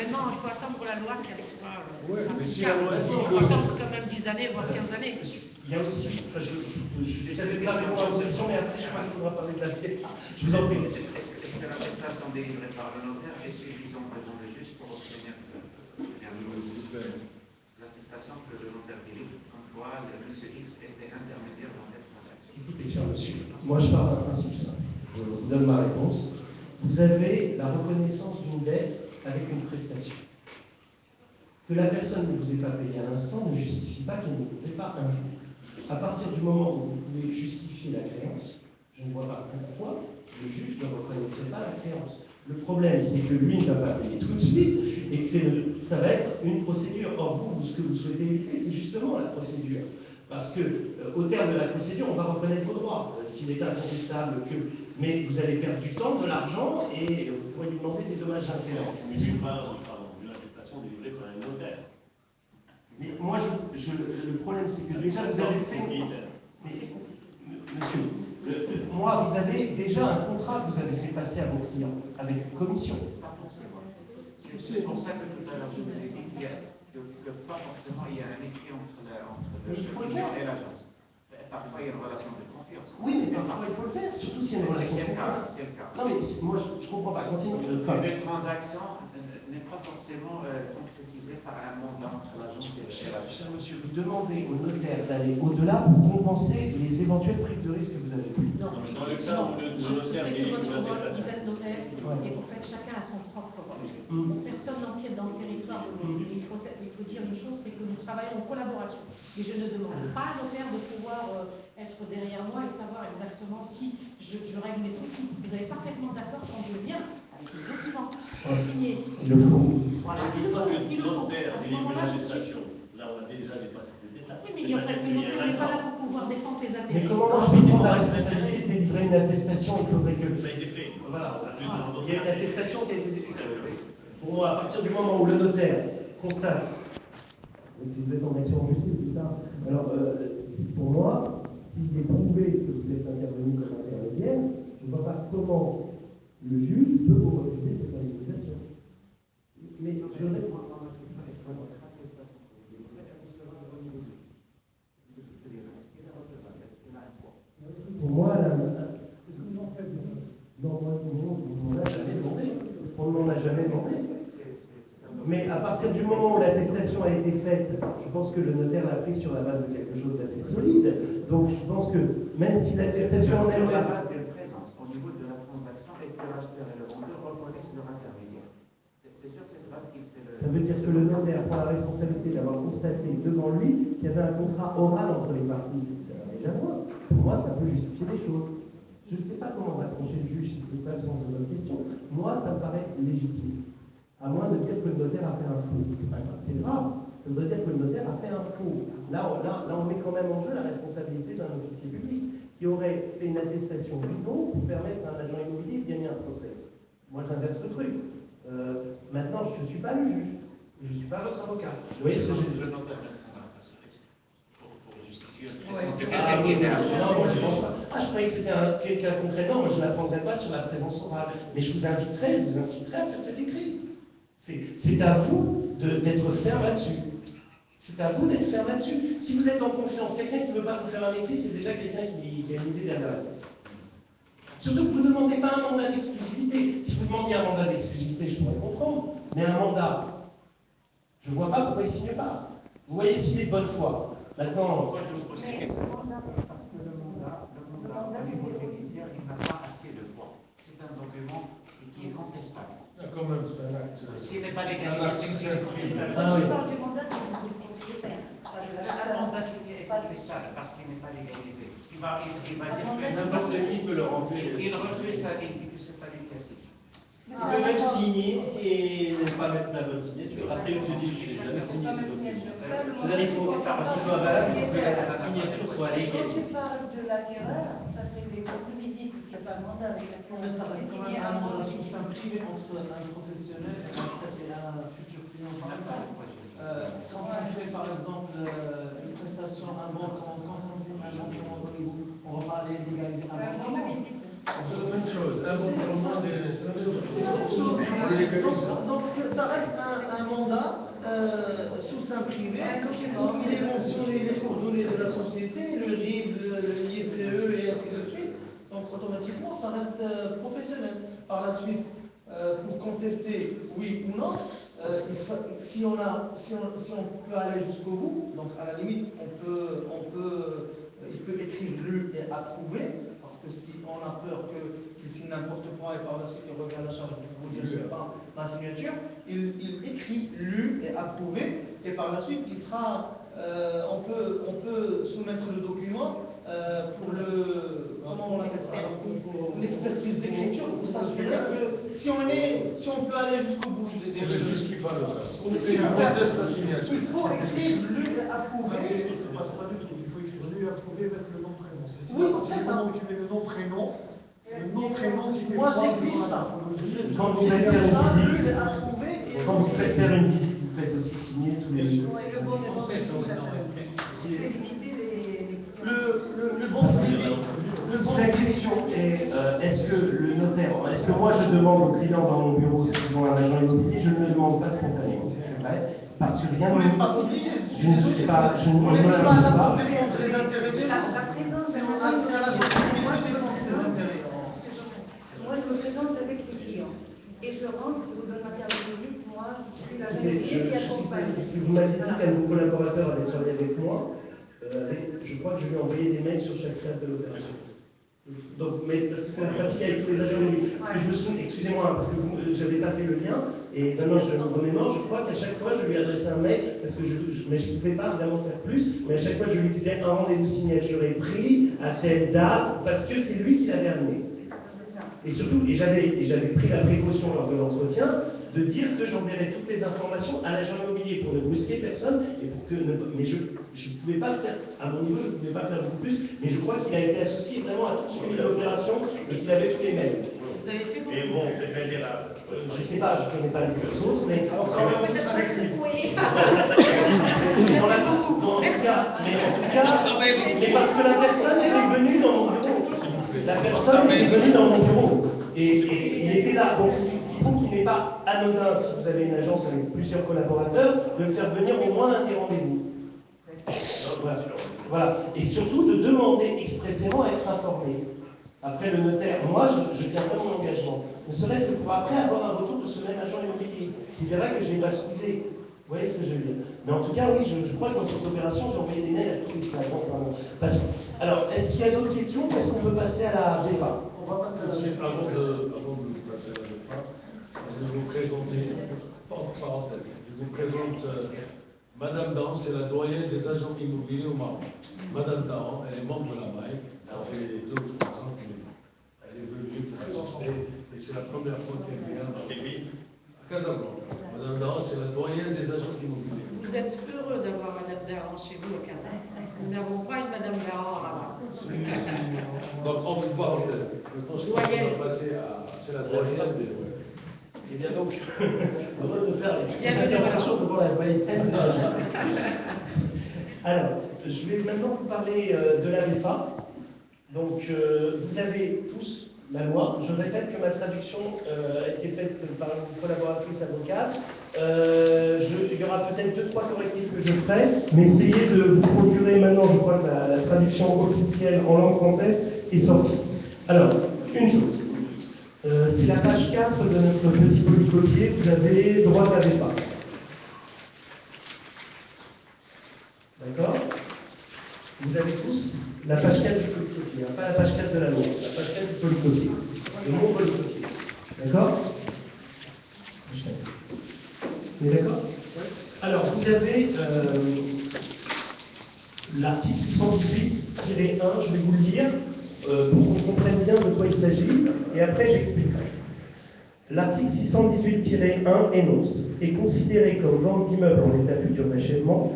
maintenant, il faut attendre la loi qu'elle soit. Mais si la loi dit il faut attendre quand même 10 années, voire 15 années. Il y a aussi, enfin, je suis déjà fait pas répondre à vos questions, mais après, je crois qu'il faudra parler de la vie. Je vous en prie. Est-ce que l'attestation délivrée par le notaire est suffisante devant le juge pour obtenir l'attestation que le notaire délivre, comme quoi le monsieur X était intermédiaire dans cette transaction? Écoutez, cher monsieur, moi je pars d'un principe simple. Je vous donne ma réponse. Vous avez la reconnaissance d'une dette avec une prestation. Que la personne ne vous ait pas payé à l'instant ne justifie pas qu'elle ne vous paie pas un jour. À partir du moment où vous pouvez justifier la créance, je ne vois pas pourquoi le juge ne reconnaîtrait pas la créance. Le problème, c'est que lui ne va pas payer tout de suite et que ça va être une procédure. Or, vous, ce que vous souhaitez éviter, c'est justement la procédure. Parce que, au terme de la procédure, on va reconnaître vos droits. S'il est incontestable que... Mais vous allez perdre du temps, de l'argent, et vous pourrez lui demander des dommages d'intérêt. Si pardon, une attestation délivrée par un notaire. Mais moi, le problème, c'est que déjà, vous avez fait... Mais, monsieur, moi, vous avez déjà un contrat que vous avez fait passer à vos clients, avec une commission. Pas forcément. C'est pour ça que tout à l'heure, je vous ai dit que pas forcément il y a un écrit entre le client et l'agence. Parfois, il y a une relation de confiance. Oui, mais parfois, il faut le faire, surtout s'il y a une relation de confiance. C'est le cas. Non, mais moi, je ne comprends pas. Continue. Une transaction n'est pas forcément concrétisée par un mandat entre l'agence et l'agence. Cher monsieur, vous demandez au notaire d'aller au-delà pour compenser les éventuelles prises de risque que vous avez prises. Non, dans le cas où le notaire délivre une attestation. Vous êtes notaire, et en fait, chacun a son propre rôle. Personne n'empiète dans le territoire de l'autre. Il faut dire une chose, c'est que nous travaillons en collaboration. Et je ne demande pas à notaire de pouvoir être derrière moi et savoir exactement si je règle mes soucis. Vous avez parfaitement d'accord quand je viens avec les documents signés. Il le faut. Voilà, Il faut que le faut. notaire À ce délivre une moment-là, attestation. Là, on a déjà dépassé cette étape. oui, mais le notaire n'est pas là pour pouvoir défendre les intérêts. Mais comment moi je peux prendre la responsabilité de délivrer une attestation? Il faudrait que... Ça a été fait. Voilà. Il y a une attestation qui a été délivrée. Pour moi, à partir du moment où le notaire constate, si vous êtes en action en justice, c'est ça. Alors, pour moi, s'il est prouvé que vous êtes intervenu comme intermédiaire, je ne vois pas comment le juge peut vous refuser cette indemnisation. Mais je réponds. Pour moi, on ne l'a jamais demandé. On ne l'a jamais demandé. Mais à partir du moment où l'attestation a été faite, je pense que le notaire l'a pris sur la base de quelque chose d'assez solide. Donc je pense que même si l'attestation en elle-même... la base de présence au niveau de la transaction et que l'acheteur et le vendeur reconnaissent leur intermédiaire. C'est sur cette base qu'il fait le... Ça veut dire que le notaire prend la responsabilité d'avoir constaté devant lui qu'il y avait un contrat oral entre les parties. Ça n'a déjà à voir. Pour moi, ça peut justifier les choses. Je ne sais pas comment va trancher le juge, si c'est ça le sens de votre question. Moi, ça me paraît légitime. À moins de dire que le notaire a fait un faux. C'est pas grave, c'est grave. Ça veut dire que le notaire a fait un faux. Là, on met quand même en jeu la responsabilité d'un officier public qui aurait fait une attestation bidon pour permettre à un agent immobilier de gagner un procès. Moi, j'inverse le truc. Maintenant, je ne suis pas le juge. Je ne suis pas votre avocat. Vous voyez ce que je veux dire? Le notaire pour justifier Ah oui, non, moi je pense pas. Ah, je croyais que c'était quelqu'un concrètement, moi je ne l'apprendrai pas sur la présence orale. Mais je vous inviterai, je vous inciterai à faire cet écrit. C'est à vous d'être ferme là-dessus. C'est à vous d'être ferme là-dessus. Si vous êtes en confiance, quelqu'un qui ne veut pas vous faire un écrit, c'est déjà quelqu'un qui a une idée derrière la tête. Surtout que vous ne demandez pas un mandat d'exclusivité. Si vous demandiez un mandat d'exclusivité, je pourrais comprendre. Mais un mandat, je ne vois pas pourquoi il ne signe pas. Vous voyez s'il est de bonne foi. Maintenant, pourquoi je vous pose cette question? Parce que le mandat, au niveau judiciaire, il n'a pas assez de poids. C'est un document qui est contestable. Quand même, c'est un acte. S'il n'est pas légalisé, c'est contestable. Ah oui. Je parle du mandat, c'est du propriétaire. Un mandat signé est contestable parce qu'il n'est pas légalisé. Il va dire que N'importe qui peut le remplir. il refuse ça, il dit que c'est pas lui qui a signé. il peut même signer et ne pas mettre la bonne signature. Après, il te dit que je n'ai jamais signé ce document. C'est-à-dire qu'il faut qu'il soit valable pour que la signature soit Quand légale. tu parles de l'acquéreur, ça c'est les comptes de visite, parce qu'il n'y a pas de mandat avec l'acquéreur. Mais ça reste quand signé même un avant mandat de sous signer. sein privé entre un professionnel et un futur client, par exemple. Quand on fait par exemple une prestation à un banque, quand on signe un banque, on va parler légaliser un C'est un banque. compte de visite. On se domaine sur chose. Un bon moment, c'est la même chose. Donc ça reste un mandat sous sein privé. Donc il est mentionné les coordonnées de la société, le RIB, l'ICE et ainsi de suite. Donc automatiquement ça reste professionnel. Par la suite, pour contester oui ou non, si on peut aller jusqu'au bout, donc à la limite il peut écrire lu et approuvé, parce que si on a peur qu'il signe n'importe quoi et par la suite il revient à la charge pour vous dire c'est pas ma signature, il écrit lu et approuvé, et par la suite il sera, on peut soumettre le document pour l'expertise d'écriture, pour s'assurer que si on peut aller jusqu'au bout des C'est juste qu'il faut le faire. C'est ce qu'il faut faire. Conteste la signature. Il faut écrire lu et approuvé. C'est pas du tout. Il faut écrire lu et approuvé, mettre le nom prénom. Oui, c'est ça. Où tu mets le nom prénom, le nom prénom qui fait Moi droit j'exige devant la ça. morphologie. Quand vous faites faire une Lu visite, et approuvé. quand vous faites faire une visite, vous faites aussi signer tous les... Ouais, le bon c'est visiter Le bon La question est, est-ce que le notaire, est-ce que moi je demande aux clients dans mon bureau s'ils ont un agent immobilier, je ne le demande pas spontanément, c'est vrai, parce que rien Vous ne... n'êtes pas obligé. Je ne suis pas, je ne Vous me n'êtes pas l'impose là pas. pour défendre les intérêts des autres. la présence C'est d'un à agent la immobilier. société de défendre ses intérêts. Moi, je me présente avec les clients. Et je rentre, je vous donne ma carte de visite. Moi, je suis l'agent Écoutez, immobilier qui accompagne. parce que vous m'avez dit qu'un de vos collaborateurs avait travaillé avec moi, je crois que je lui ai envoyé des mails sur chaque stade de l'opération. Donc, mais parce que c'est la pratique avec tous les agents immobiliers. Parce que je me souviens, excusez-moi, parce que je n'avais pas fait le lien, et maintenant je me remémore, je crois qu'à chaque fois je lui adressais un mail, parce que mais je ne pouvais pas vraiment faire plus, mais à chaque fois je lui disais un rendez-vous signature est pris, à telle date, parce que c'est lui qui l'avait amené. Et surtout, et j'avais pris la précaution lors de l'entretien de dire que j'enverrais toutes les informations à l'agent immobilier pour ne brusquer personne et pour que mais je ne pouvais pas faire, à mon niveau, je ne pouvais pas faire beaucoup plus, mais je crois qu'il a été associé vraiment à tout le suivi de l'opération et qu'il avait tous les mails. Vous avez fait beaucoup. Et bon, c'est très bien là. Je ne sais pas, je ne connais pas les autres, mais on l'a beaucoup. En tout cas, c'est parce que la personne était venue dans mon bureau. La personne est venue dans mon bureau et il était là. Donc, ce qui prouve qu'il n'est pas anodin, si vous avez une agence avec plusieurs collaborateurs, de faire venir au moins un des rendez-vous. Voilà. Et surtout de demander expressément à être informé. Après le notaire, moi je tiendrai mon engagement. Ne serait-ce que pour après avoir un retour de ce même agent immobilier. C'est vrai que je n'ai pas squeezé. Vous voyez ce que je veux dire? Mais en tout cas, oui, je crois que dans cette opération, j'ai envoyé des mails à tous les clients. Alors, est-ce qu'il y a d'autres questions ou est-ce qu'on peut passer à la VFA? On va passer à la Avant de passer à la VFA, je vais vous présenter, entre parenthèses, je vous présente Madame Dahan, c'est la doyenne des agents immobiliers au Maroc. Madame Dahan, elle est membre de la MAI, ça fait 2 ou 3 ans qu'elle est venue pour assister, et c'est la première fois qu'elle vient à Casablanca. Madame Dahan, c'est la doyenne des agents immobiliers. Vous êtes heureux d'avoir Madame Dahan chez vous au Casablanca. Nous n'avons pas une Madame Dahan là-bas. Donc, entre parenthèses, maintenant je crois qu'on va passer à. C'est la doyenne des. Et bien donc, on va de faire Il y a les interventions devant la moyenne. Alors, je vais maintenant vous parler de la VFA. Donc, vous avez tous la loi. Je répète que ma traduction a été faite par une collaboratrice avocate. Il y aura peut-être 2-3 correctifs que je ferai, mais essayez de vous procurer maintenant, je crois que la traduction officielle en langue française est sortie. Alors, une chose. C'est la page 4 de notre petit polycopier, vous avez droit à la VFA. D'accord? Vous avez tous la page 4 du polycopier, hein, pas la page 4 de la loi, la page 4 du polycopier, de mon polycopier. D'accord? Vous êtes d'accord? Alors, vous avez l'article 618-1, je vais vous le lire, pour qu'on comprenne bien de quoi il s'agit, et après j'expliquerai. L'article 618-1 énonce « Est considéré comme vente d'immeuble en état futur d'achèvement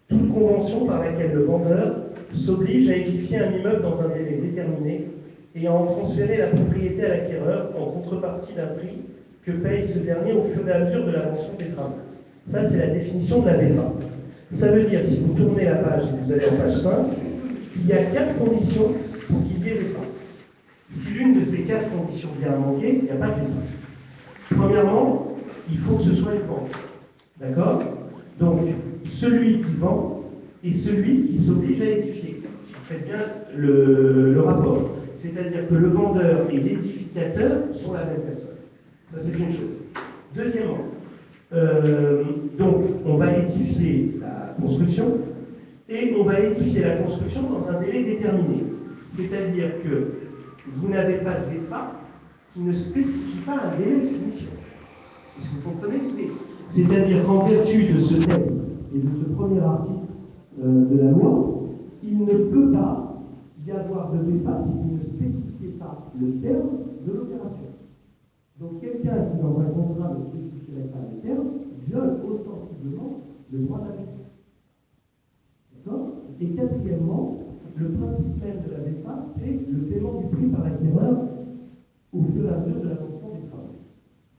toute convention par laquelle le vendeur s'oblige à édifier un immeuble dans un délai déterminé et à en transférer la propriété à l'acquéreur en contrepartie d'un prix que paye ce dernier au fur et à mesure de l'avancement des travaux. » Ça, c'est la définition de la VFA. Ça veut dire, si vous tournez la page et que vous allez en page 5, qu'il y a 4 conditions pour qu'il y ait VFA. Si l'une de ces 4 conditions vient à manquer, il n'y a pas de VFA. Premièrement, il faut que ce soit une vente. D'accord? Donc, celui qui vend et celui qui s'oblige à édifier. Vous faites bien le rapport. C'est-à-dire que le vendeur et l'édificateur sont la même personne. Ça, c'est une chose. Deuxièmement, donc, on va édifier la construction et on va édifier la construction dans un délai déterminé. C'est-à-dire que vous n'avez pas de VFA qui ne spécifie pas un délai de finition. Est-ce que vous comprenez l'idée? C'est-à-dire qu'en vertu de ce texte et de ce premier article de la loi, il ne peut pas y avoir de VFA si vous ne spécifiez pas le terme de l'opération. Donc quelqu'un qui dans un contrat ne spécifierait pas le terme viole ostensiblement le droit de la VFA. D'accord? Et quatrièmement, le principe même de la VFA, c'est le paiement du prix par l'acquéreur au fur et à mesure de l'avancement des travaux.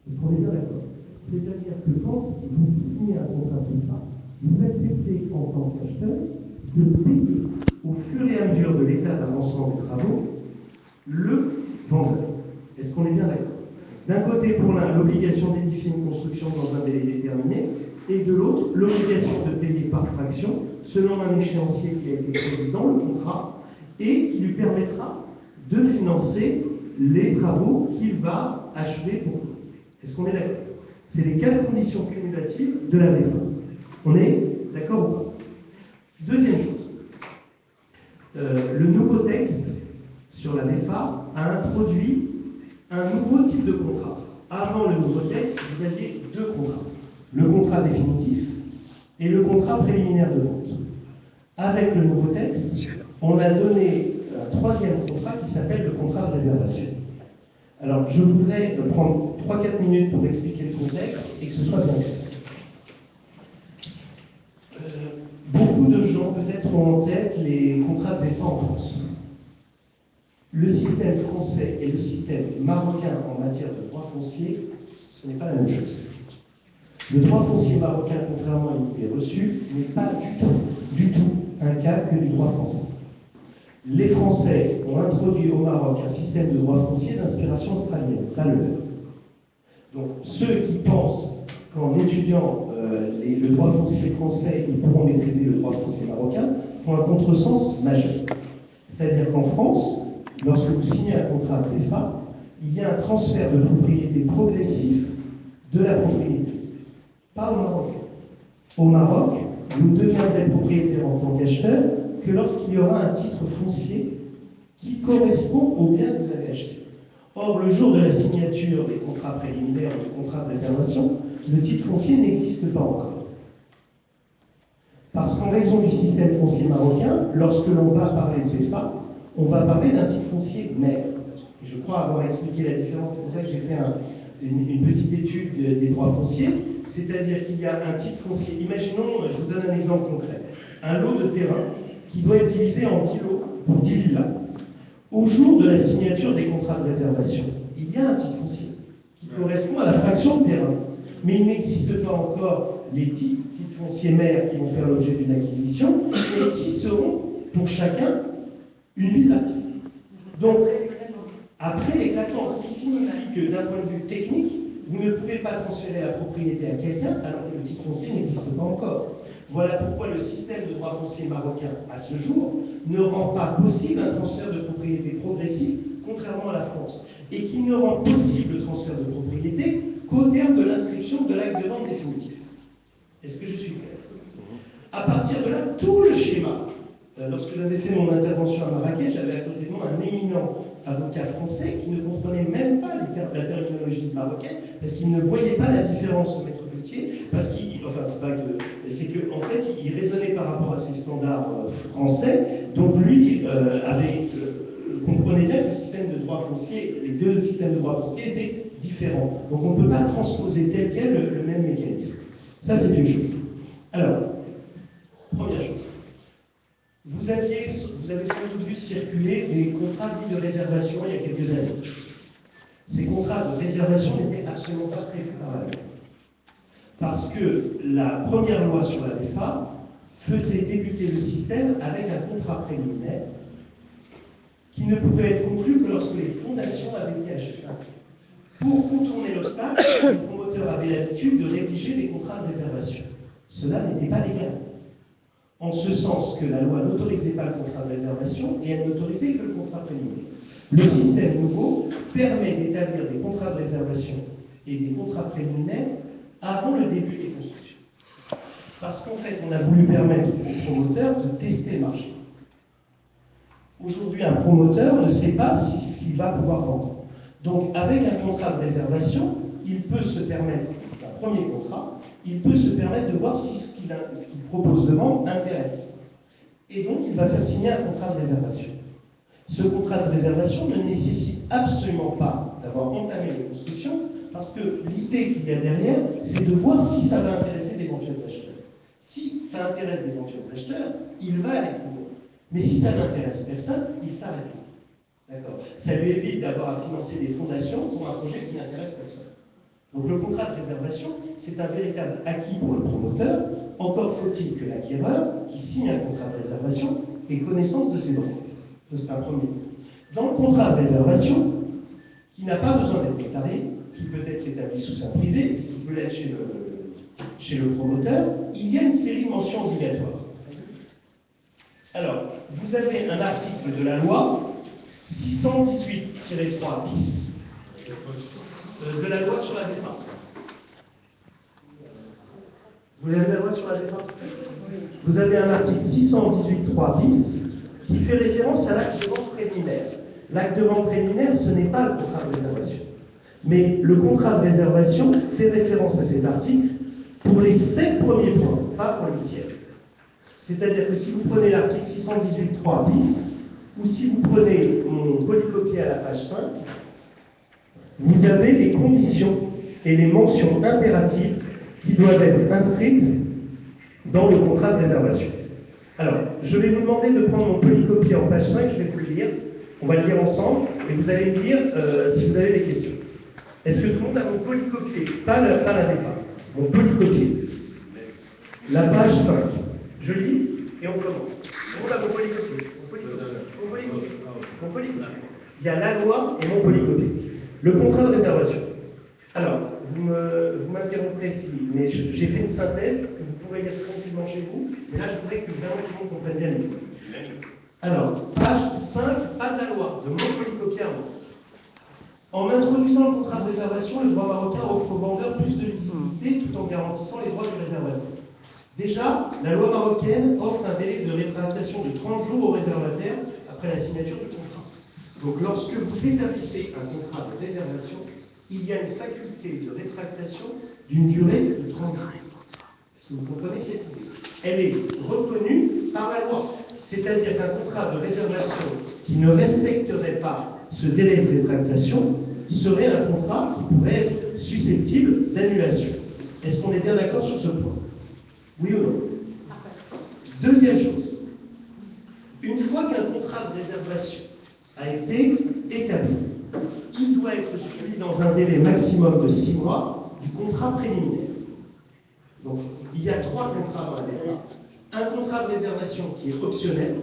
Est-ce qu'on est bien d'accord? C'est-à-dire que quand vous signez un contrat de VFA, vous acceptez en tant qu'acheteur de payer au fur et à mesure de l'état d'avancement des travaux le vendeur. Est-ce qu'on est bien d'accord? D'un côté, pour l'un, l'obligation d'édifier une construction dans un délai déterminé, et de l'autre, l'obligation de payer par fraction, selon un échéancier qui a été prévu dans le contrat, et qui lui permettra de financer les travaux qu'il va achever pour vous. Est-ce qu'on est d'accord? C'est les 4 conditions cumulatives de la VFA. On est d'accord ou pas? Deuxième chose, le nouveau texte sur la VFA a introduit un nouveau type de contrat. Avant le nouveau texte, vous aviez 2 contrats. Le contrat définitif et le contrat préliminaire de vente. Avec le nouveau texte, on a donné un 3e contrat qui s'appelle le contrat de réservation. Alors, je voudrais prendre 3-4 minutes pour expliquer le contexte et que ce soit bien clair. Beaucoup de gens, peut-être, ont en tête les contrats de VFA en France. Le système français et le système marocain en matière de droit foncier, ce n'est pas la même chose. Le droit foncier marocain, contrairement à une idée reçue, n'est pas du tout un cas que du droit français. Les Français ont introduit au Maroc un système de droit foncier d'inspiration australienne, pas le leur. Donc ceux qui pensent qu'en étudiant le droit foncier français, ils pourront maîtriser le droit foncier marocain, font un contresens majeur. C'est-à-dire qu'en France, lorsque vous signez un contrat de VFA, il y a un transfert de propriété progressif de la propriété. Pas au Maroc. Au Maroc, vous ne deviendrez propriétaire en tant qu'acheteur que lorsqu'il y aura un titre foncier qui correspond au bien que vous avez acheté. Or, le jour de la signature des contrats préliminaires ou des contrats de réservation, le titre foncier n'existe pas encore. Parce qu'en raison du système foncier marocain, lorsque l'on va parler de VFA, on va parler d'un titre foncier mère. Et je crois avoir expliqué la différence, c'est pour ça que j'ai fait une petite étude des droits fonciers, c'est-à-dire qu'il y a un titre foncier. Imaginons, je vous donne un exemple concret, un lot de terrain qui doit être divisé en 10 lots pour 10 villas. Au jour de la signature des contrats de réservation, il y a un titre foncier qui correspond à la fraction de terrain. Mais il n'existe pas encore les titres fonciers mères qui vont faire l'objet d'une acquisition et qui seront, pour chacun, une villa. Donc, après l'éclatement, ce qui signifie que d'un point de vue technique, vous ne pouvez pas transférer la propriété à quelqu'un alors que le titre foncier n'existe pas encore. Voilà pourquoi le système de droit foncier marocain, à ce jour, ne rend pas possible un transfert de propriété progressif, contrairement à la France, et qui ne rend possible le transfert de propriété qu'au terme de l'inscription de l'acte de vente définitif. Est-ce que je suis clair? À partir de là, tout le schéma. Lorsque j'avais fait mon intervention à Marrakech, j'avais à côté de moi un éminent avocat français qui ne comprenait même pas la terminologie marocaine parce qu'il ne voyait pas la différence au maître Pelletier, parce qu'il, enfin c'est pas que, c'est que en fait il raisonnait par rapport à ses standards français, donc lui comprenait bien que le système de droit foncier, les 2 systèmes de droit foncier étaient différents. Donc on ne peut pas transposer tel quel le même mécanisme. Ça c'est une chose. Alors, première chose. Vous avez sans doute vu circuler des contrats dits de réservation il y a quelques années. Ces contrats de réservation n'étaient absolument pas prévus par la loi. Parce que la première loi sur la VFA faisait débuter le système avec un contrat préliminaire qui ne pouvait être conclu que lorsque les fondations avaient été achevées. Pour contourner l'obstacle, le promoteur avait l'habitude de rédiger des contrats de réservation. Cela n'était pas légal, en ce sens que la loi n'autorisait pas le contrat de réservation et elle n'autorisait que le contrat préliminaire. Le système nouveau permet d'établir des contrats de réservation et des contrats préliminaires avant le début des constructions. Parce qu'en fait, on a voulu permettre aux promoteurs de tester le marché. Aujourd'hui, un promoteur ne sait pas s'il va pouvoir vendre. Donc, avec un contrat de réservation, il peut se permettre, un premier contrat, il peut se permettre de voir si ce qu'il propose de vendre intéresse. Et donc, il va faire signer un contrat de réservation. Ce contrat de réservation ne nécessite absolument pas d'avoir entamé les constructions, parce que l'idée qu'il y a derrière, c'est de voir si ça va intéresser d'éventuels acheteurs. Si ça intéresse d'éventuels acheteurs, il va aller plus loin. Mais si ça n'intéresse personne, il s'arrête là. D'accord. Ça lui évite d'avoir à financer des fondations pour un projet qui n'intéresse personne. Donc le contrat de réservation, c'est un véritable acquis pour le promoteur. Encore faut-il que l'acquéreur, qui signe un contrat de réservation, ait connaissance de ses droits. Ça, c'est un premier. Dans le contrat de réservation, qui n'a pas besoin d'être notarié, qui peut être établi sous seing privé, qui peut l'être chez le promoteur, il y a une série de mentions obligatoires. Alors, vous avez un article de la loi 618-3 bis de la loi sur la défense. Vous avez la loi sur la défense? Vous avez un article 618-3 bis qui fait référence à l'acte de vente préliminaire. L'acte de vente préliminaire, ce n'est pas le contrat de réservation. Mais le contrat de réservation fait référence à cet article pour les 7 premiers points, pas pour le 8e. C'est-à-dire que si vous prenez l'article 618.3 bis, ou si vous prenez mon polycopié à la page 5, vous avez les conditions et les mentions impératives qui doivent être inscrites dans le contrat de réservation. Alors, je vais vous demander de prendre mon polycopier en page 5, je vais vous le lire. On va le lire ensemble, et vous allez me dire si vous avez des questions. Est-ce que tout le monde a mon polycopier? Pas la défense. Mon polycopier. La page 5. Je lis et on commence. Tout le monde a mon polycopier. Mon polycopier. Il y a la loi et mon polycopier. Le contrat de réservation. Alors, vous m'interromprez si, mais j'ai fait une synthèse que vous pourrez lire tranquillement chez vous, mais là je voudrais que vraiment tout le monde comprenne bien l'idée. Alors, page 5, pas de la loi, de mon polycopier à moi. En introduisant le contrat de réservation, le droit marocain offre aux vendeurs plus de visibilité tout en garantissant les droits du réservataire. Déjà, la loi marocaine offre un délai de rétractation de 30 jours au réservataire après la signature du contrat. Donc lorsque vous établissez un contrat de réservation, il y a une faculté de rétractation d'une durée de 30 jours. Est-ce que vous comprenez cette idée? Elle est reconnue par la loi. C'est-à-dire qu'un contrat de réservation qui ne respecterait pas ce délai de rétractation serait un contrat qui pourrait être susceptible d'annulation. Est-ce qu'on est bien d'accord sur ce point? Oui ou non? Deuxième chose, une fois qu'un contrat de réservation a été établi, il doit être suivi dans un délai maximum de 6 mois du contrat préliminaire. Donc, il y a 3 contrats dans la défense. Un contrat de réservation qui est optionnel,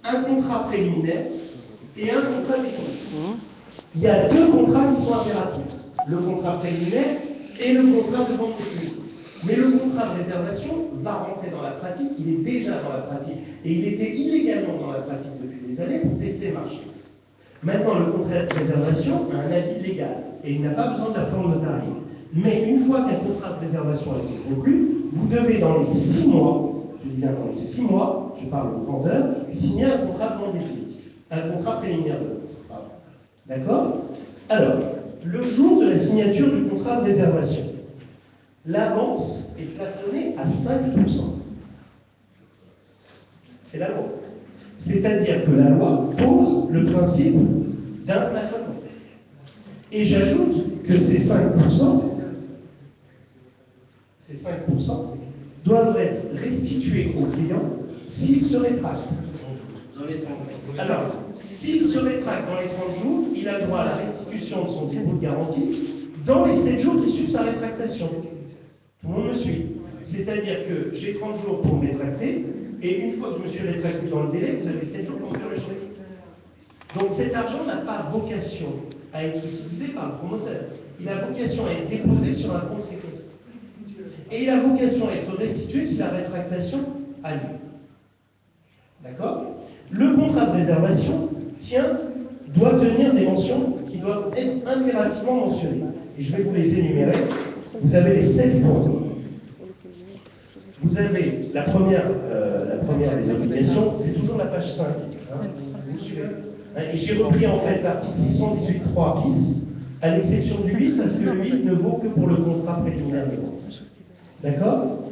un contrat préliminaire et un contrat définitif. Il y a 2 contrats qui sont impératifs, le contrat préliminaire et le contrat de vente définitive. Mais le contrat de réservation va rentrer dans la pratique, il est déjà dans la pratique, et il était illégalement dans la pratique depuis des années pour tester le marché. Maintenant, le contrat de réservation a un avis légal, et il n'a pas besoin de la forme notariée. Mais une fois qu'un contrat de réservation a été conclu, vous devez dans les 6 mois, je dis bien dans les 6 mois, je parle au vendeur, signer un contrat de vente définitif, un contrat préliminaire de vente. D'accord? Alors, le jour de la signature du contrat de réservation, l'avance est plafonnée à 5%. C'est la loi. C'est-à-dire que la loi pose le principe d'un plafonnement. Et j'ajoute que ces 5% doivent être restitués au client s'il se rétracte. Alors, s'il se rétracte dans les 30 jours, il a droit à la restitution de son dépôt de garantie dans les 7 jours qui suivent sa rétractation. Tout le monde me suit. C'est-à-dire que j'ai 30 jours pour me rétracter, et une fois que je me suis rétracté dans le délai, vous avez 7 jours pour faire le choix. Donc cet argent n'a pas vocation à être utilisé par le promoteur. Il a vocation à être déposé sur un compte séquestre. Et il a vocation à être restitué si la rétractation a lieu. D'accord? Le contrat de réservation doit tenir des mentions qui doivent être impérativement mentionnées. Et je vais vous les énumérer. Vous avez les 7 points. Vous avez la première des obligations, c'est toujours la page 5. Vous suivez. Et j'ai repris en fait l'article 618.3 bis, à l'exception du 8, parce que le 8 ne vaut que pour le contrat préliminaire de vente. D'accord?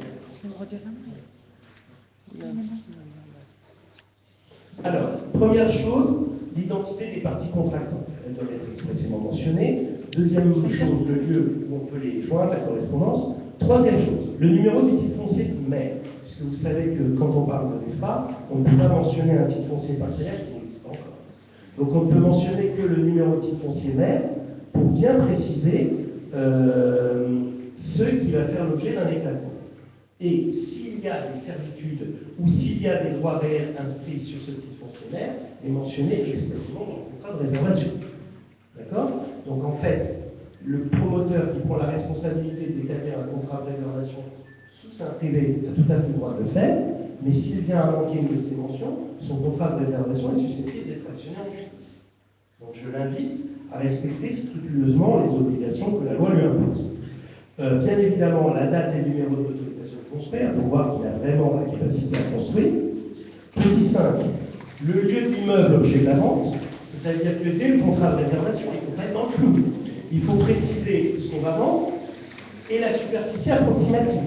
Alors, première chose, l'identité des parties contractantes. Elle doit être expressément mentionnée. Deuxième chose, le lieu où on peut les joindre, la correspondance. Troisième chose, le numéro du titre foncier de maire. Puisque vous savez que quand on parle de VFA, on ne peut pas mentionner un titre foncier parcellaire qui n'existe pas encore. Donc on ne peut mentionner que le numéro de titre foncier maire pour bien préciser ce qui va faire l'objet d'un éclatement. Et s'il y a des servitudes ou s'il y a des droits réels inscrits sur ce titre foncier maire, les mentionner expressément dans le contrat de réservation. D'accord? Donc en fait, le promoteur qui prend la responsabilité d'établir un contrat de réservation sous un privé a tout à fait le droit de le faire, mais s'il vient à manquer une de ces mentions, son contrat de réservation est susceptible d'être actionné en justice. Donc je l'invite à respecter scrupuleusement les obligations que la loi lui impose. Bien évidemment, la date et le numéro de l'autorisation de construire, pour voir qu'il a vraiment la capacité à construire. Petit 5, le lieu de l'immeuble objet de la vente, c'est-à-dire que dès le contrat de réservation, il ne faut pas être dans le flou. Il faut préciser ce qu'on va vendre et la superficie approximative.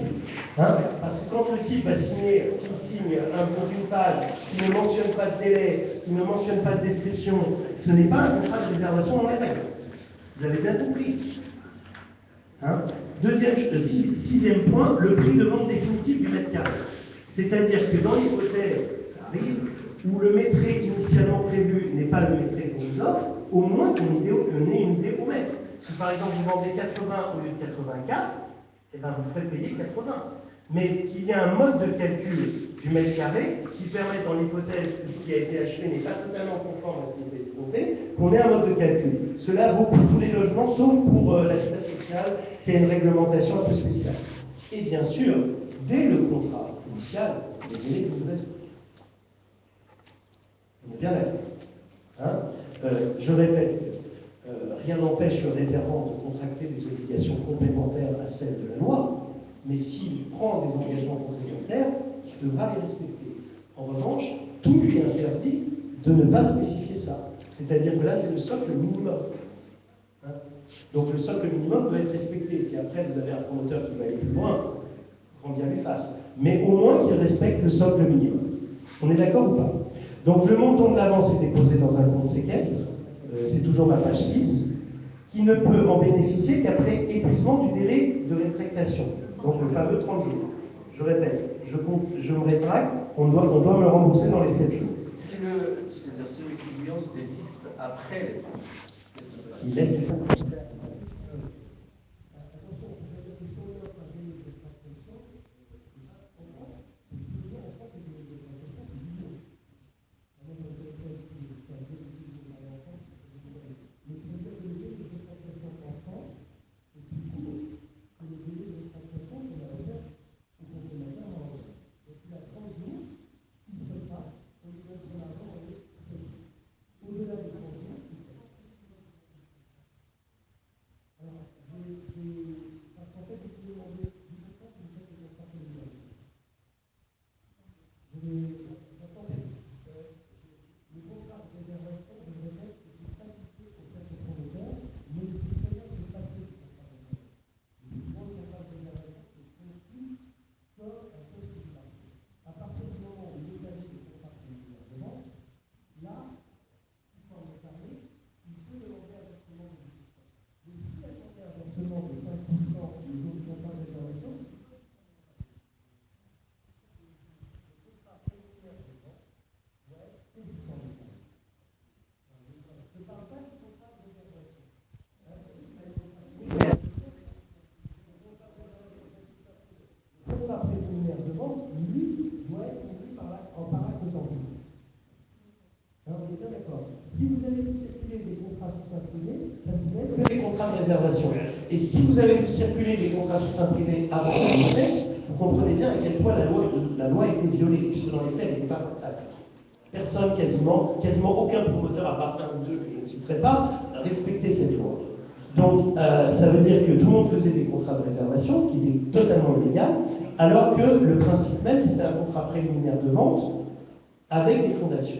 Parce que quand le type va signer, s'il signe un bout d'une page qui ne mentionne pas de délai, qui ne mentionne pas de description, ce n'est pas un contrat de réservation dans les règles. Vous avez bien compris. Sixième point, le prix de vente définitif du mètre carré. C'est-à-dire que dans l'hypothèse, ça arrive, où le mètre initialement prévu n'est pas le mètre qu'on vous offre, au moins qu'on ait une idée au mètre. Si par exemple vous vendez 80 au lieu de 84, eh ben vous ferez payer 80. Mais qu'il y ait un mode de calcul du mètre carré qui permet, dans l'hypothèse que ce qui a été achevé n'est pas totalement conforme à ce qui était escompté, qu'on ait un mode de calcul. Cela vaut pour tous les logements, sauf pour l'habitat social, qui a une réglementation un peu spéciale. Et bien sûr, dès le contrat initial, les délais de livraison. On est bien d'accord. Je répète que rien n'empêche le réservant de contracter des obligations complémentaires à celles de la loi, mais s'il prend des engagements complémentaires, il devra les respecter. En revanche, tout lui interdit de ne pas spécifier ça. C'est-à-dire que là, c'est le socle minimum. Donc le socle minimum doit être respecté. Si après vous avez un promoteur qui va aller plus loin, grand bien lui fasse. Mais au moins qu'il respecte le socle minimum. On est d'accord ou pas? Donc le montant de l'avance est déposé dans un compte séquestre, c'est toujours ma page 6, qui ne peut en bénéficier qu'après épuisement du délai de rétractation. Donc le fameux 30 jours. Je répète, je me rétracte, on doit me le rembourser dans les 7 jours. C'est-à-dire celui qui lui désiste après les 30 jours. Il laisse les 5 jours. Si vous avez vu circuler des contrats sous seing privé, ça vous aide que des contrats de réservation. Et si vous avez vu circuler des contrats sous seing privé avant le procès, vous comprenez bien à quel point la loi a été violée, puisque dans les faits, elle n'est pas appliquée. Personne, quasiment aucun promoteur, à part un ou deux que je ne citerai pas, respectait cette loi. Donc, ça veut dire que tout le monde faisait des contrats de réservation, ce qui était totalement illégal, alors que le principe même, c'était un contrat préliminaire de vente avec des fondations.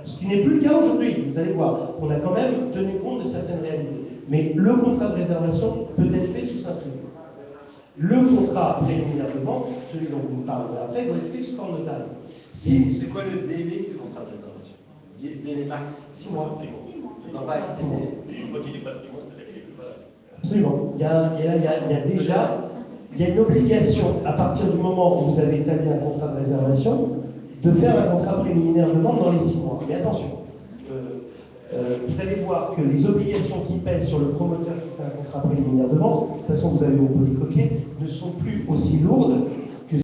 Ce qui n'est plus le cas aujourd'hui. Vous allez voir qu'on a quand même tenu compte de certaines réalités. Mais le contrat de réservation peut être fait sous seing privé. Le contrat préliminaire de vente, celui dont vous me parlerez après, doit être fait sous forme notariée. Si, C'est quoi le délai du contrat de réservation? Délai max 6 mois. Non, pas 6 mois. Et une fois qu'il dépasse 6 mois, c'est-à-dire qu'il est plus valable. Absolument. Il y a une obligation, à partir du moment où vous avez établi un contrat de réservation, de faire un contrat préliminaire de vente dans les 6 mois. Mais attention, vous allez voir que les obligations qui pèsent sur le promoteur qui fait un contrat préliminaire de vente, de toute façon vous avez vos polycopiers, ne sont plus aussi lourdes